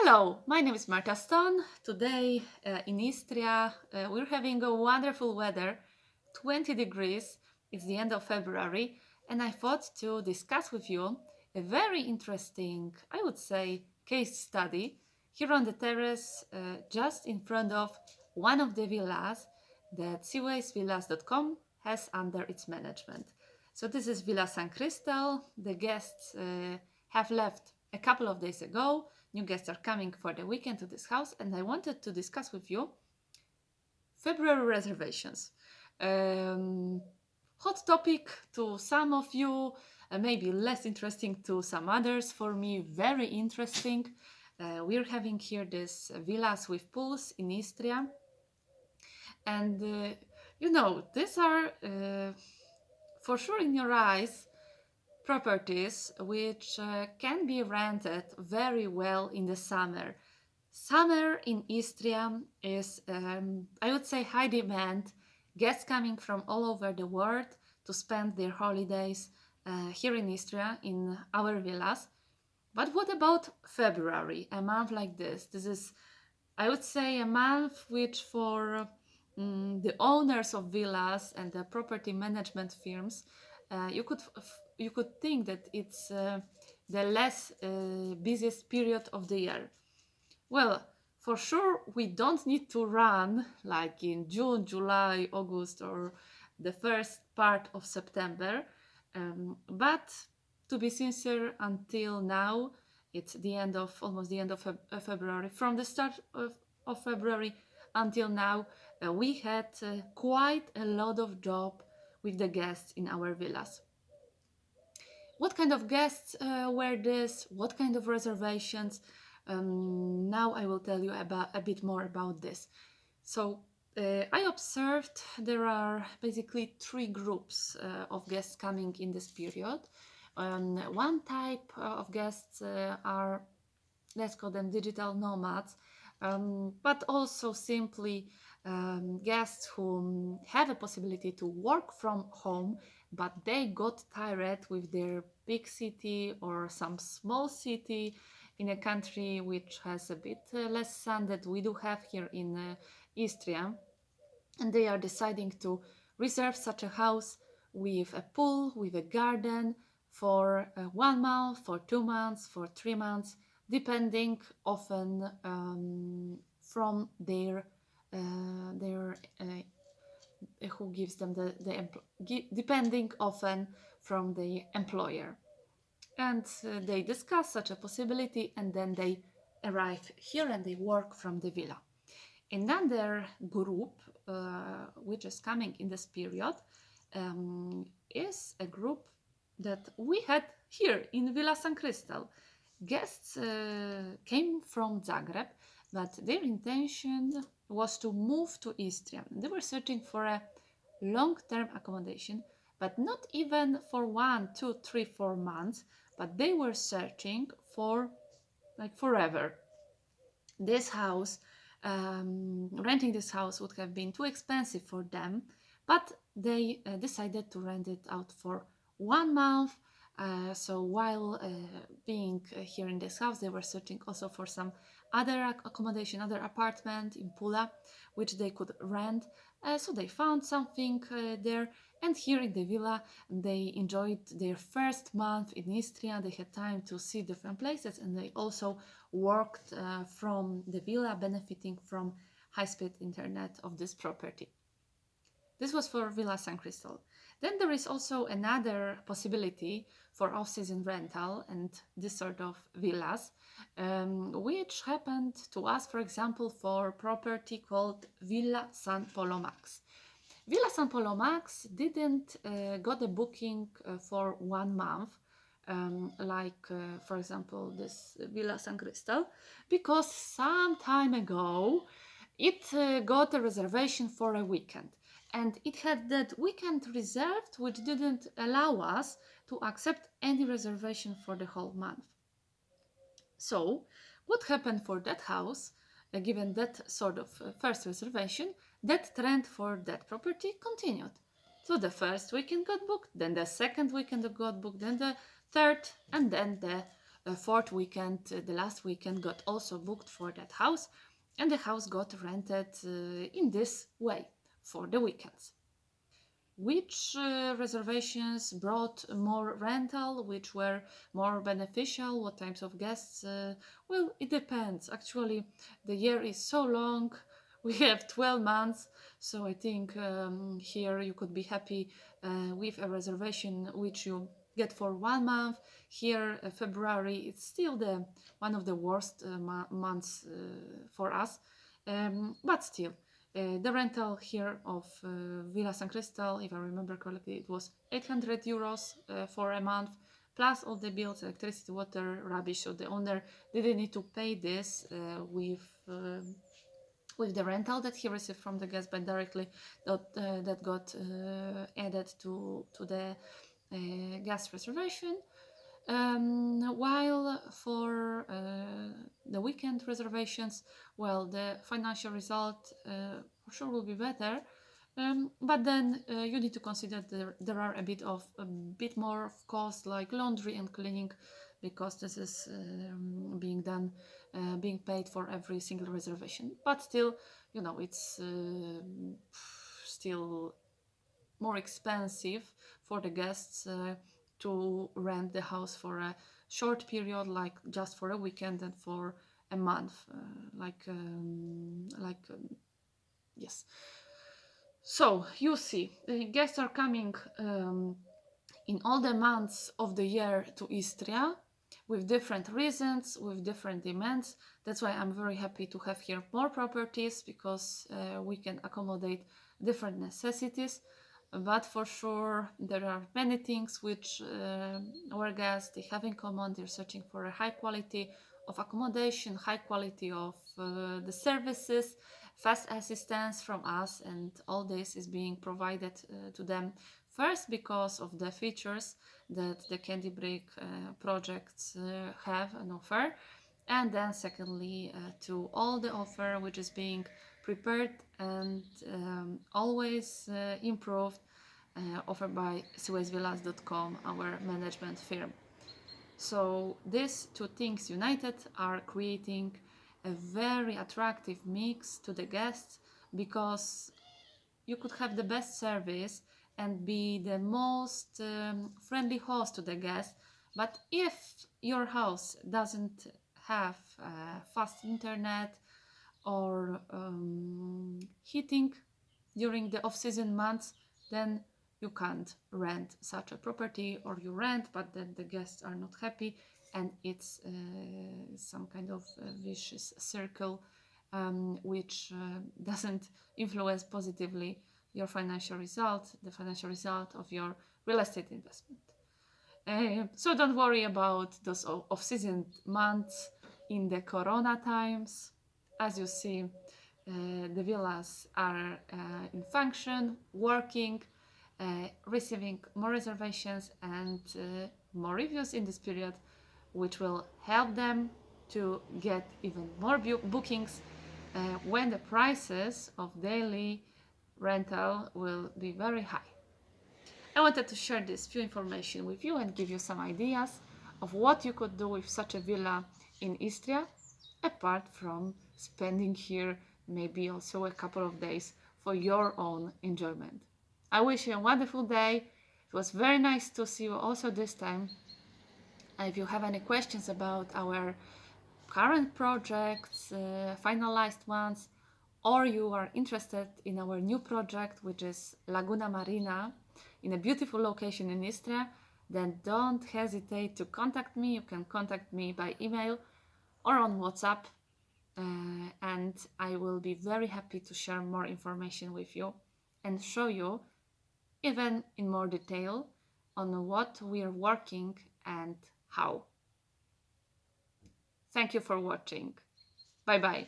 Hello, my name is Marta Stone. Today in Istria we're having a wonderful weather, 20 degrees. It's the end of February, and I thought to discuss with you a very interesting, I would say, case study here on the terrace just in front of one of the villas that seawaysvillas.com has under its management. So this is Villa San Cristal. The guests have left a couple of days ago. New guests are coming for the weekend to this house, and I wanted to discuss with you February reservations. Hot topic to some of you, maybe less interesting to some others. For me, very interesting. We're having here these villas with pools in Istria, and these are for sure in your eyes properties which can be rented very well in the summer. Summer in Istria is, I would say, high demand. Guests coming from all over the world to spend their holidays here in Istria, in our villas. But what about February, a month like this? This is, I would say, a month which for the owners of villas and the property management firms, you could think that it's the less busiest period of the year. Well, for sure, we don't need to run like in June, July, August, or the first part of September. But to be sincere, until now, it's the end of almost the end of February. From the start of February until now, we had quite a lot of job with the guests in our villas. What kind of guests were this? What kind of reservations? Now I will tell you about a bit more about this. So I observed there are basically three groups of guests coming in this period. One type of guests are, let's call them digital nomads, but also simply guests who have a possibility to work from home, but they got tired with their big city or some small city in a country which has a bit less sun that we do have here in Istria, and they are deciding to reserve such a house with a pool, with a garden for 1 month, for 2 months, for 3 months, depending often from their who gives them depending often from the employer. And they discuss such a possibility, and then they arrive here and they work from the villa. Another group which is coming in this period is a group that we had here in Villa San Cristal. Guests came from Zagreb, but their intention was to move to Istria. They were searching for a long-term accommodation, but not even for 1, 2, 3, 4 months, but they were searching for like forever. This house, renting this house would have been too expensive for them, but they decided to rent it out for 1 month. So while being here in this house, they were searching also for some other accommodation, other apartment in Pula, which they could rent. So they found something there, and here in the villa they enjoyed their first month in Istria. They had time to see different places, and they also worked from the villa, benefiting from high-speed internet of this property. This was for Villa San Cristal. Then there is also another possibility for off-season rental and this sort of villas, which happened to us, for example, for property called Villa San Polo Max. Villa San Polo Max didn't got a booking for 1 month, for example, this Villa San Cristal, because some time ago it got a reservation for a weekend. And it had that weekend reserved, which didn't allow us to accept any reservation for the whole month. So, what happened for that house, given that sort of first reservation, that trend for that property continued. So the first weekend got booked, then the second weekend got booked, then the third, and then the fourth weekend, the last weekend, got also booked for that house, and the house got rented in this way for the weekends. Which reservations brought more rental, which were more beneficial, what types of guests? Well, it depends. Actually, the year is so long. We have 12 months, so I think here you could be happy with a reservation which you get for 1 month. Here, February, it's still the one of the worst months for us, but still. The rental here of Villa San Cristal, if I remember correctly, it was 800 euros for a month, plus all the bills, electricity, water, rubbish. So the owner didn't need to pay this with the rental that he received from the guest, but directly that got added to the guest reservation. While for the weekend reservations, well, the financial result for sure will be better, but then you need to consider there are a bit more of cost like laundry and cleaning, because this is being paid for every single reservation. But still, it's still more expensive for the guests to rent the house for a short period, like just for a weekend, and for a month, yes. So you see, the guests are coming in all the months of the year to Istria with different reasons, with different demands. That's why I'm very happy to have here more properties, because we can accommodate different necessities. But for sure, there are many things which our guests they have in common. They're searching for a high quality of accommodation, high quality of the services, fast assistance from us, and all this is being provided to them. First, because of the features that the Candy Brick projects have and offer, and then secondly, to all the offer which is being prepared and always improved, offered by suezvillas.com, our management firm. So these two things united are creating a very attractive mix to the guests, because you could have the best service and be the most friendly host to the guests, but if your house doesn't have fast internet or heating during the off-season months, then you can't rent such a property, or you rent but then the guests are not happy, and it's some kind of vicious circle which doesn't influence positively your financial result, the financial result of your real estate investment. So don't worry about those off-season months in the corona times. As you see, the villas are in function, working, receiving more reservations and more reviews in this period, which will help them to get even more bookings when the prices of daily rental will be very high. I wanted to share this few information with you and give you some ideas of what you could do with such a villa in Istria, apart from spending here maybe also a couple of days for your own enjoyment. I wish you a wonderful day. It was very nice to see you also this time. And if you have any questions about our current projects, finalized ones, or you are interested in our new project, which is Laguna Marina, in a beautiful location in Istria, then don't hesitate to contact me. You can contact me by email or on WhatsApp, and I will be very happy to share more information with you and show you even in more detail on what we are working and how. Thank you for watching. Bye bye.